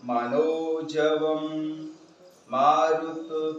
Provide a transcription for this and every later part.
मनोजवं मारुततुल्यवेगं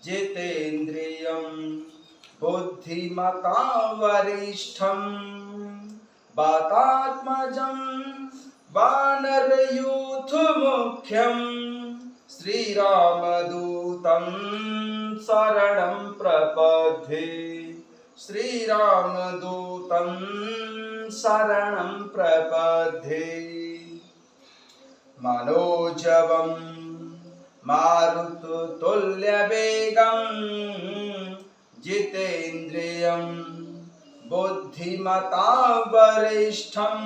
जितेन्द्रियं बुद्धिमतां वरिष्ठं वातात्मजं वानरयूथमुख्यं श्रीरामदूतं शरणं प्रपद्ये श्रीरामदूतं शरणं प्रपद्ये। मनोजवं मारुततुल्यवेगं जितेन्द्रियं बुद्धिमतां वरिष्ठं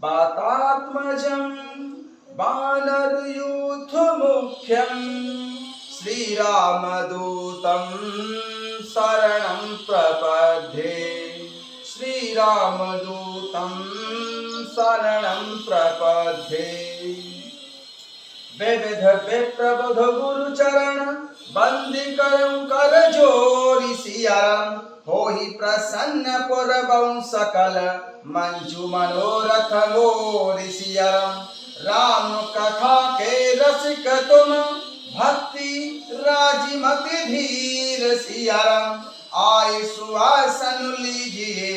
वातात्मजं वानरयूथमुख्यं श्रीरामदूतं शरणं प्रपद्ये श्रीरामदूतं शरणं प्रपद्ये। विविध विप्रबुध गुरुचरण बंदी करं कर जोरी सियाराम होहि प्रसन्न पुरबं सकल मंजू मनोरथ मोरि सियाराम। राम कथा के रसिक तुम भक्ति राजिमति धीर सियाराम आए सुआसन लीजिए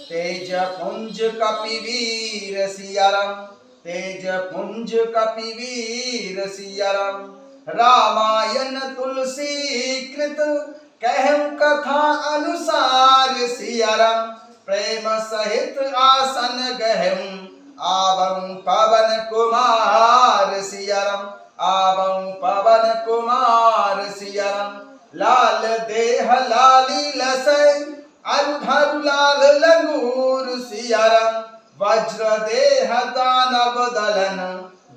तेज पुंज कपिवीर सियाराम तेज पुंज कपिवीर सियाराम। रामायण तुलसी कृत कहम कथा अनुसार सियाराम प्रेम सहित आसन गहम आवं पवन कुमार सियाराम आवं पवन कुमार सियाराम। लाल देह लाली लसै अरुधर लाल लंगूर सियाराम वज्र देह दानव दलन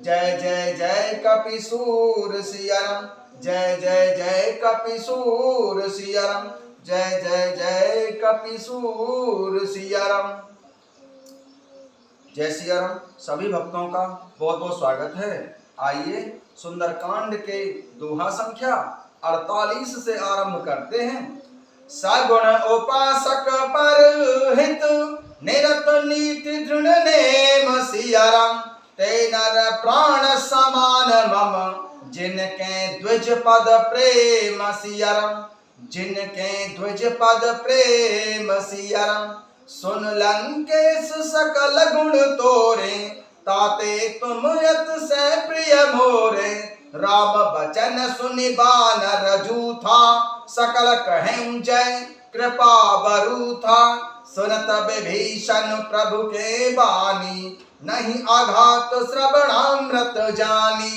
जय जय जय कपिसूर सियाराम जय जय जय कपिसूर सियाराम जय जय जय कपिसूर सियाराम। जय सियाराम। सभी भक्तों का बहुत बहुत स्वागत है। आइए सुंदरकांड के दोहा संख्या 48 से आरंभ करते हैं। सगुण उपासक पर हित निरत नीति दृढ़ नेम सियाराम ते नर प्राण समान मम जिनके द्विज पद प्रेम सियाराम जिनके द्विज पद प्रेम सियाराम। सुन लंकेश सकल गुण तोरे ताते तुम यत से प्रिय मोरे। राम बचन सुनि बानर जूथा सकल कहें जय कृपा बरूथा। सुनत विभीषण प्रभु के बानी नहीं आघात श्रवणामृत जानी।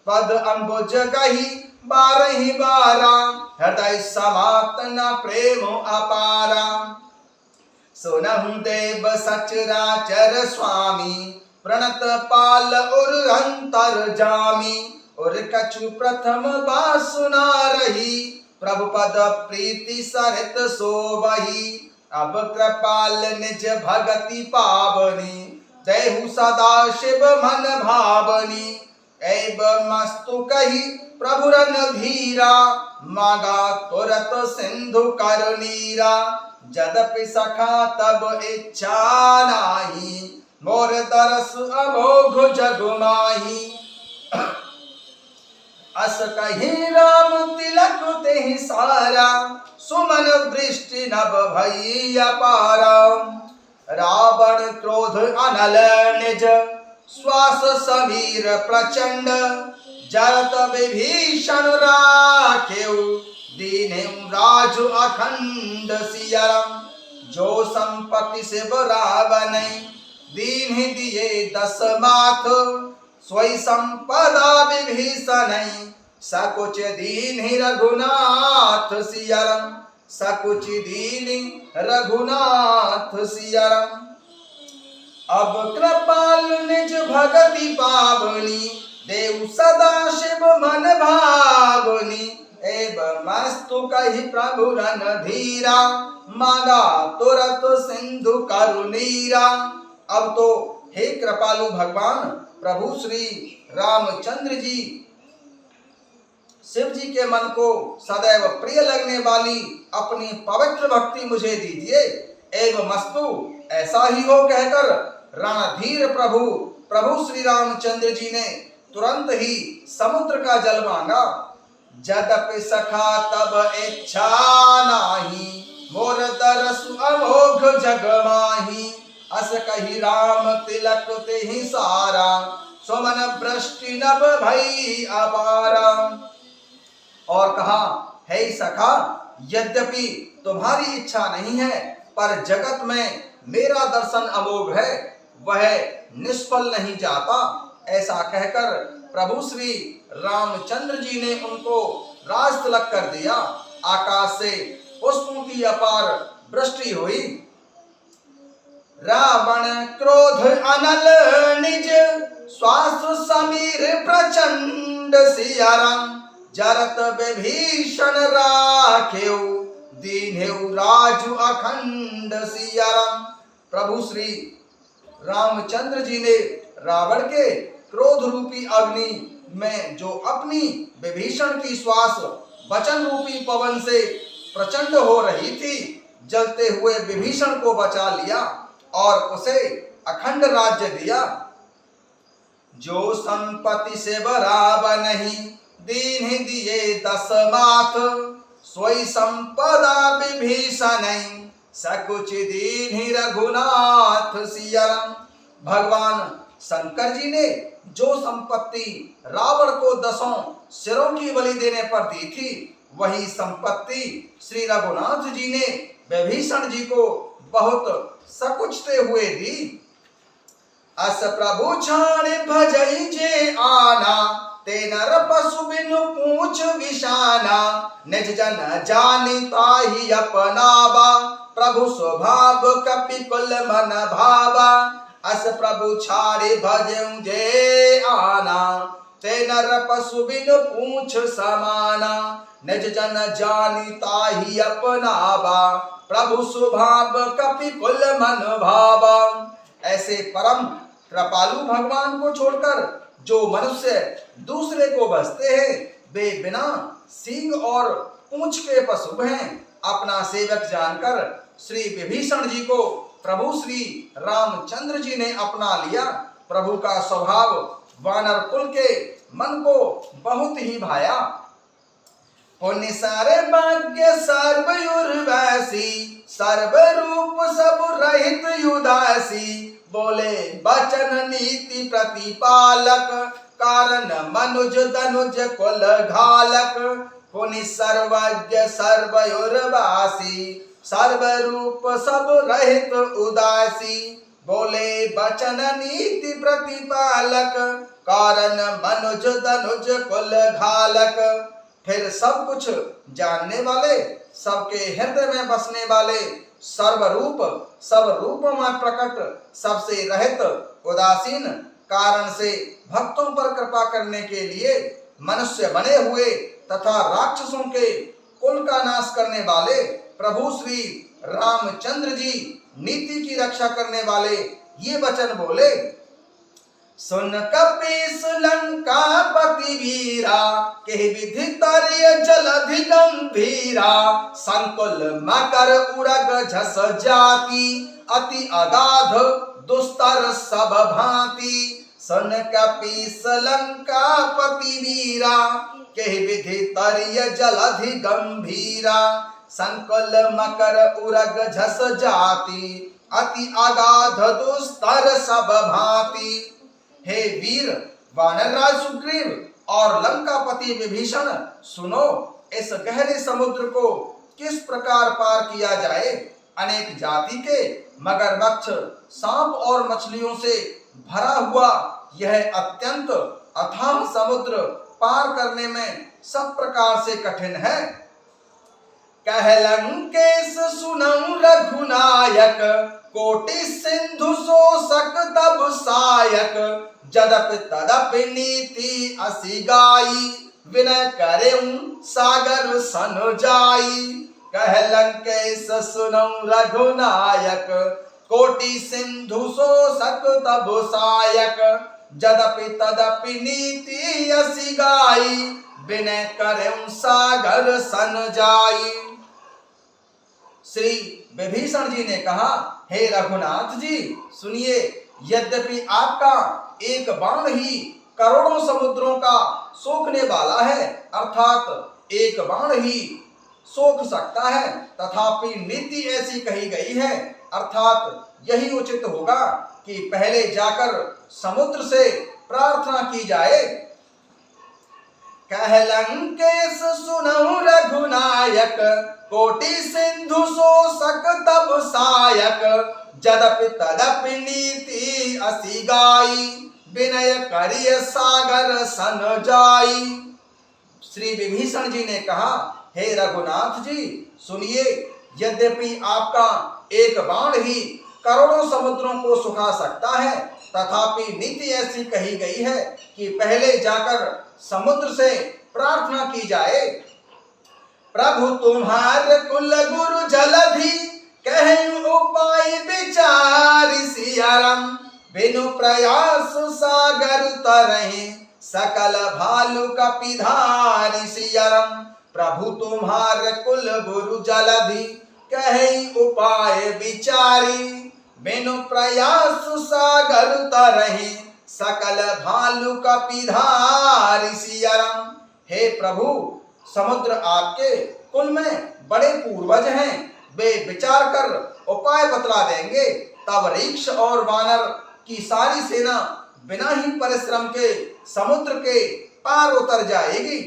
पद अम्बुज गही बारही बारा हृदय समात न प्रेम अपारा। सुनहु देव सचराचर स्वामी प्रणत पाल उर अंतर जामी। और कछु प्रथम बात सुना रही प्रभु पद प्रीति सरित सोबही। अब कृपाल निज भगति पावनी देहु सदा शिव मन भावनी। ऐब मस्तु कही प्रभु रन धीरा मागा तुरत सिंधु कर नीरा। जदपि सखा तब इच्छा नाही मोर दरस अमोघ जग माही। अस कही राम तिलक तेहि सारा सुमन वृष्टि नभ भई अपारा। रावण क्रोध अनल निज श्वास समीर प्रचंड जरत विभीषण राखेउ दीनेउ राजु अखंड सियाराम। जो संपत्ति शिव रावण दीन्हि दिए 10 माथ सोई संपदा विभीषण सकुच दीन्हि रघुनाथ सियाराम सकुच दीन्हि रघुनाथ सियाराम। अब कृपाल निज भगति पावनी देव सदा शिव मन भावनी। एव मस्तु कही प्रभु रन धीरा मांगा तुरत सिंधु करुनीरा। अब तो हे कृपालु भगवान प्रभु श्री रामचंद्र जी शिव जी के मन को सदैव प्रिय लगने वाली अपनी पवित्र भक्ति मुझे दीजिए। एवं मस्तु ऐसा ही हो कहकर रणधीर प्रभु प्रभु श्री रामचंद्र जी ने तुरंत ही समुद्र का जल मांगा। जदपि सखा तब इच्छा नाही, मोर दरसु अमोघ जग माही। अस कही राम तिलक तेहि सारा, सुमन वृष्टि नभ भई अपारा। और कहा, हे सखा, यद्यपि तुम्हारी इच्छा नहीं है, पर जगत में मेरा दर्शन अमोघ है, वह निष्फल नहीं जाता। ऐसा कहकर प्रभु श्री रामचंद्र जी ने उनको राज तिलक कर दिया। आकाश से पुष्पों की अपार वृष्टि हुई। रावण क्रोध अनल निज, श्वास समीर प्रचंड सियाराम। जरत विभीषण राखेउ, दीन्हेउ राजु अखंड सियाराम। प्रभु श्री रामचंद्र जी ने रावण के क्रोध रूपी अग्नि में जो अपनी विभीषण की श्वास वचन रूपी पवन से प्रचंड हो रही थी, जलते हुए विभीषण को बचा लिया और उसे अखंड राज्य दिया। जो संपत्ति से बराबर नहीं, दीन्हि दिए दस माथ। सोई संपदा विभीषण, सकुच दीन्हि रघुनाथ सियाराम। भगवान शंकर जी ने जो संपत्ति रावण को 10 सिरों की बलि देने पर दी थी, वही संपत्ति श्री रघुनाथ जी ने विभीषण जी को बहुत सकुचते हुए दी। अस प्रभु छाड़ भजई जे आना, ते नर पशु बिनु पूछ विशाना। निज जन जानि ताहि अपनावा, प्रभु स्वभाव कपि कुल मन भावा। अस प्रभु छाड़े भजऊ जे आना, ते नर पशु बिनु पूछ समाना। निज जन जानि ताहि अपनावा, प्रभु स्वभाव कपि कुल मन भावा। ऐसे परम कृपालु भगवान को छोड़कर जो मनुष्य दूसरे को बसते हैं, वे बिना सींग और पूंछ के पशु हैं। अपना सेवक जानकर श्री विभीषण जी को प्रभु श्री रामचंद्र जी ने अपना लिया। प्रभु का स्वभाव वानर कुल के मन को बहुत ही भाया। पुण्य सारे भाग्य सर्वयुर्वैसी, सर्व रूप सब रहित युदासी। बोले बचन नीति प्रतिपालक, कारण मनुज धनुज कुल घालक। पुनि सर्वज्ञ सर्वयुर्वासी, सर्व रूप सब रहित उदासी। बोले बचन नीति प्रतिपालक, कारण मनुज धनुज कुल घालक। फिर सब कुछ जानने वाले, सबके हृदय में बसने वाले, सर्वरूप सब रूपों में प्रकट, सबसे रहित, उदासीन, कारण से भक्तों पर कृपा करने के लिए मनुष्य बने हुए तथा राक्षसों के कुल का नाश करने वाले प्रभु श्री रामचंद्र जी नीति की रक्षा करने वाले ये वचन बोले। सुन कपीस लंका पति वीरा, के विधि तरिय जलधि गंभीरा। संकुल मकर उड़ग झस जाति, अति अगाध दुस्तर सब भांति। सुन कपीस लंका पति वीरा, के विधि तरिय जलधि गंभीरा। संकुल मकर उड़ग झस जाति, अति अगाध दुस्तर सब भांति। हे वीर वानरराज सुग्रीव और लंकापति विभीषण, सुनो, इस गहरे समुद्र को किस प्रकार पार किया जाए। अनेक जाति के मगरमच्छ, सांप और मछलियों से भरा हुआ यह अत्यंत अथाह समुद्र पार करने में सब प्रकार से कठिन है। कह लंकेश सुनऊ रघुनायक, कोटि सिंधु शोषक तब सायक। जदपि तदपि नीति असि गाई, विनय करेऊ सागर सन जाई। कह लंकेश सुनऊ रघुनायक, कोटि सिंधु शोषक तब सायक। जदपि तदपि नीति असि गाई, विनय करेऊ सागर सन जाई। श्री विभीषण जी ने कहा, हे रघुनाथ जी, सुनिए, यद्यपि आपका एक बाण ही करोड़ों समुद्रों का सोखने वाला है, अर्थात एक बाण ही सोख सकता है, तथापि नीति ऐसी कही गई है, अर्थात यही उचित होगा कि पहले जाकर समुद्र से प्रार्थना की जाए। कह लंकेश सुनहु रघुनायक, कोटि सिंधु शोषक तब सायक, जदपि तदपि नीति असी गाई, विनय करिय सागर सन जाई। श्री विभीषण जी ने कहा, हे रघुनाथ जी सुनिए, यद्यपि आपका एक बाण ही करोड़ों समुद्रों को सुखा सकता है, तथापि नीति ऐसी कही गई है कि पहले जाकर समुद्र से प्रार्थना की जाए। प्रभु तुम्हार कुल गुरु जलधि, कहूँ उपाय विचार सियाराम, बिनु प्रयास सागर तरहि, सकल भालु कपिधारी सियाराम। प्रभु तुम्हार कुल गुरु जलधि, कहूँ उपाय विचारी, बिनु प्रयास सागर तरहि, सकल भालु कपिधारी सियाराम। हे प्रभु, समुद्र आपके कुल में बड़े पूर्वज हैं, वे विचार कर उपाय बतला देंगे, तब रीक्ष और वानर की सारी सेना बिना ही परिश्रम के समुद्र के पार उतर जाएगी।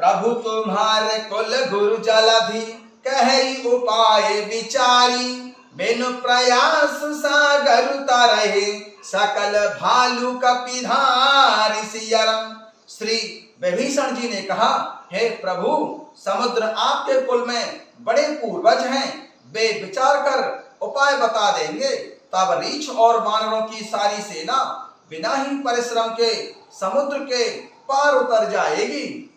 प्रभु तुम्हारे कुल गुरु जलधि, कहि उपाय विचारी, बिनु प्रयास सागर तरहि, सकल भालु कपिधारी सियाराम। श्री विभीषण जी ने कहा, हे प्रभु, समुद्र आपके कुल में बड़े पूर्वज हैं, वे विचार कर उपाय बता देंगे, तब रीछ और वानरों की सारी सेना बिना ही परिश्रम के समुद्र के पार उतर जाएगी।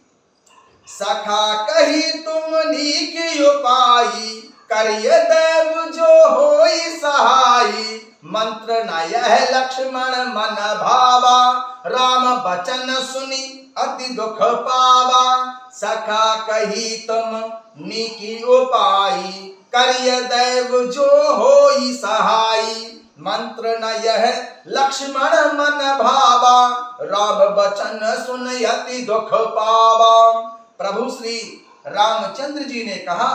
सखा कही तुम नीक उपाई, करिय देव जो होई सहाई, मंत्र न यह लक्ष्मण मन भावा, राम बचन सुनी अति दुख पावा। सखा कही तुम नीकी उपाई, करिय देव जो होई सहाई, मंत्र न यह लक्ष्मण मन भावा, राम बचन सुन अति दुख पावा। प्रभु श्री रामचंद्र जी ने कहा,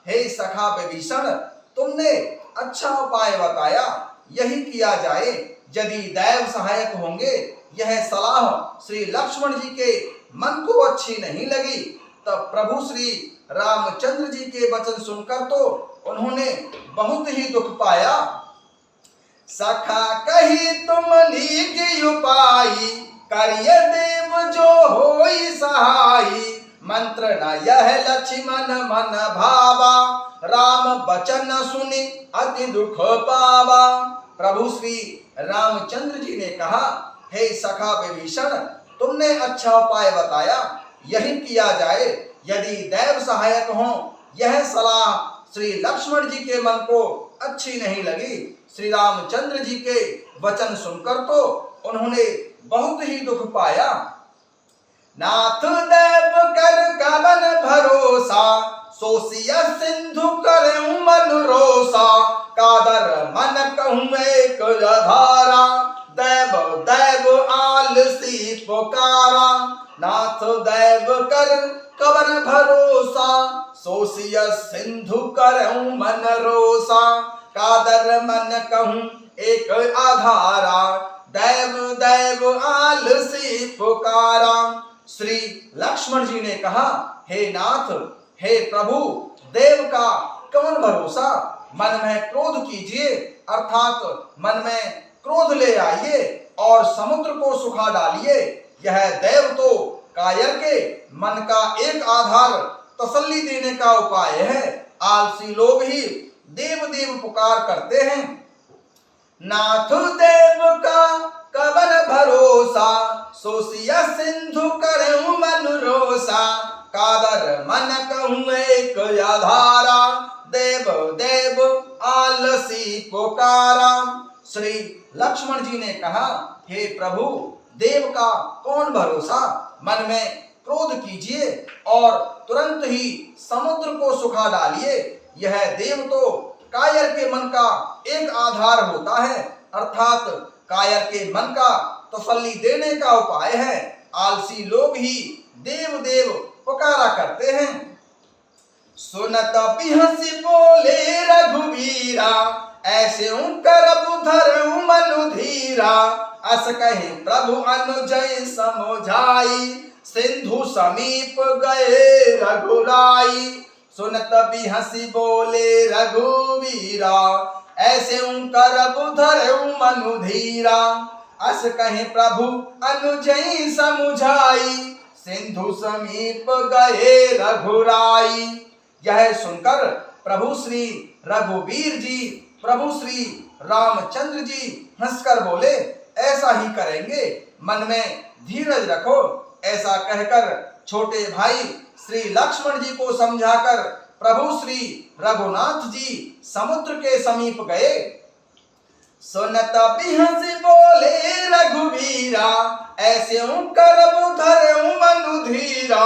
हे सखा विभीषण, तुमने अच्छा उपाय बताया, यही किया जाए। यदि दैव सहायक होंगे, यह सलाह श्री लक्ष्मण जी के मन को अच्छी नहीं लगी, तब प्रभु श्री रामचंद्र जी के वचन सुनकर तो उन्होंने बहुत ही दुख पाया। सखा कही तुम नीक उपाई, करिय देव जो होई सहाई, मंत्र न यह लक्ष्मण मन भावा, राम बचन सुनी अति दुख पावा। प्रभु श्री रामचंद्र जी ने कहा, हे सखा विभीषण, तुमने अच्छा उपाय बताया, यही किया जाए। यदि दैव सहायक हों, यह सलाह श्री लक्ष्मण जी के मन को अच्छी नहीं लगी। श्री रामचंद्र जी के वचन सुनकर तो उन्होंने बहुत ही दुख पाया। नाथ देव कर कवन भरोसा, सोसिया सिंधु करऊं मन रोसा, कादर मन कहूं एक धारा, देव देव आलसी पुकारा। नाथ देव कर कवन भरोसा, सोसिया सिंधु करऊं मन रोसा, कादर मन कहूं एक आधारा, देव देव आलसी पुकारा। श्री लक्ष्मण जी ने कहा, हे नाथ, हे प्रभु, देव का कौन भरोसा, मन में क्रोध कीजिए, अर्थात मन में क्रोध ले आइए और समुद्र को सुखा डालिए। यह देव तो कायर के मन का एक आधार तसल्ली देने का उपाय है। आलसी लोग ही देव देव पुकार करते हैं। नाथ देव का कवन भरोसा, सोसिया सिंधु करऊं मन रोसा, कादर मन कहूं एक आधारा, देव देव आलसी पुकारा। श्री लक्ष्मण जी ने कहा, हे प्रभु, देव का कौन भरोसा, मन में क्रोध कीजिए और तुरंत ही समुद्र को सुखा डालिए। यह देव तो कायर के मन का एक आधार होता है, अर्थात कायर के मन का तसल्ली देने का उपाय है। आलसी लोग ही देव देव पुकारा करते हैं। सुनत बिहसी बोले रघुवीरा, ऐसे करबु धरऊ मनु धीरा। अस कहे प्रभु अनुजय समझाई, सिंधु समीप गए रघुराई। सुनत बिहसी बोले रघुवीरा, ऐसे करबु धरऊ मनु धीरा। अस कहे प्रभु अनुजय समझाई, सिंधु समीप गए रघुराई। यह सुनकर प्रभु श्री रघुवीर जी, प्रभु श्री रामचंद्र जी हंसकर बोले, ऐसा ही करेंगे, मन में धीरज रखो। ऐसा कहकर छोटे भाई श्री लक्ष्मण जी को समझाकर प्रभु श्री रघुनाथ जी समुद्र के समीप गए। सुनत बिहसी बोले रघुवीरा, ऐसे करबु धरऊ मनु धीरा।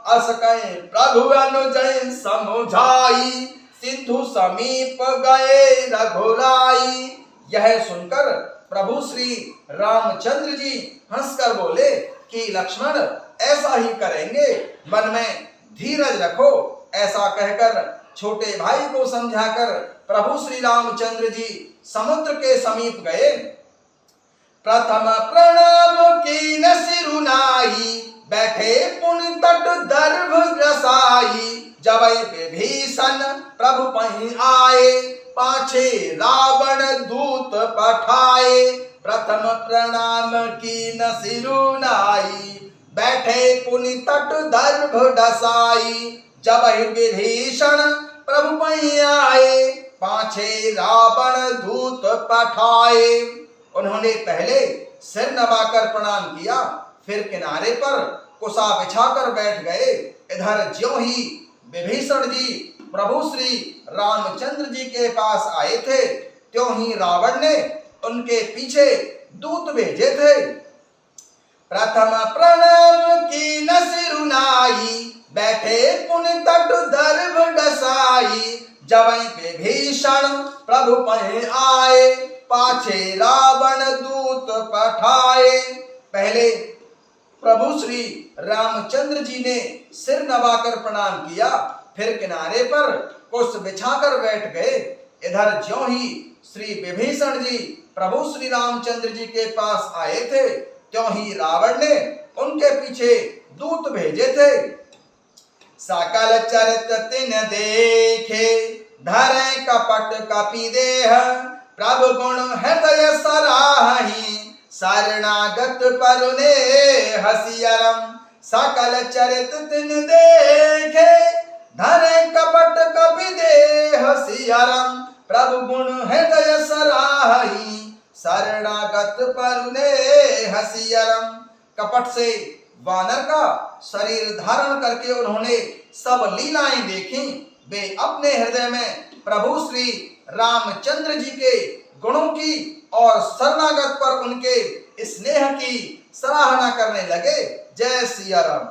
अस कहे प्रभु अनुजय समझाई, सिंधु समीप गए रघुराई। यह सुनकर प्रभु श्री रामचंद्र जी हंसकर बोले कि लक्ष्मण ऐसा ही करेंगे, मन में धीरज रखो। ऐसा कहकर छोटे भाई को समझाकर प्रभु श्री रामचंद्र जी समुद्र के समीप गए। प्रथम प्रणाम कीन सिरुनाई, बैठे पुन तट दर्भ रसाई। जब विभीषण प्रभु पहीं आए, पाछे रावण दूत पठाए। प्रथम प्रणाम कीन सिरुनाई, बैठे पुनि तट दर्भ डसाई। जब विभीषण प्रभु पहीं आए, पाछे रावण दूत पठाए। उन्होंने पहले सिर नवाकर प्रणाम किया, फिर किनारे पर कुसा बिछाकर बैठ गए। इधर ज्यों ही विभीषण जी प्रभु श्री रामचंद्र जी के पास आए थे, त्यों ही रावण ने उनके पीछे दूत भेजे थे। प्रथम प्रणाम कीन सिरुनाई, बैठे पुन तट दर्भ डसाई। जब विभीषण प्रभु पहीं आए, पाछे रावण दूत पठाए। पहले प्रभु श्री रामचंद्र जी ने सिर नवाकर प्रणाम किया, फिर किनारे पर कुश बिछाकर बैठ गए। इधर ज्यों ही श्री विभीषण जी प्रभु श्री रामचंद्र जी के पास आए थे, त्यों ही रावण ने उनके पीछे दूत भेजे थे। सकल चरित तिन देखे, धरे कपट कपि देह। प्रभु गुण हृदय सराहि, शरणागत परुने हसियरम। सकल चरित तिन देखे, धरे कपट कपि देह सियरम। प्रभु गुण हृदय सराहि, शरणागत परुने हसियरम। कपट से वानर का शरीर धारण करके उन्होंने सब लीलाएं देखी। वे अपने हृदय में प्रभु श्री रामचंद्र जी के गुणों की और शरणागत पर उनके स्नेह की सराहना करने लगे। जय सिया राम।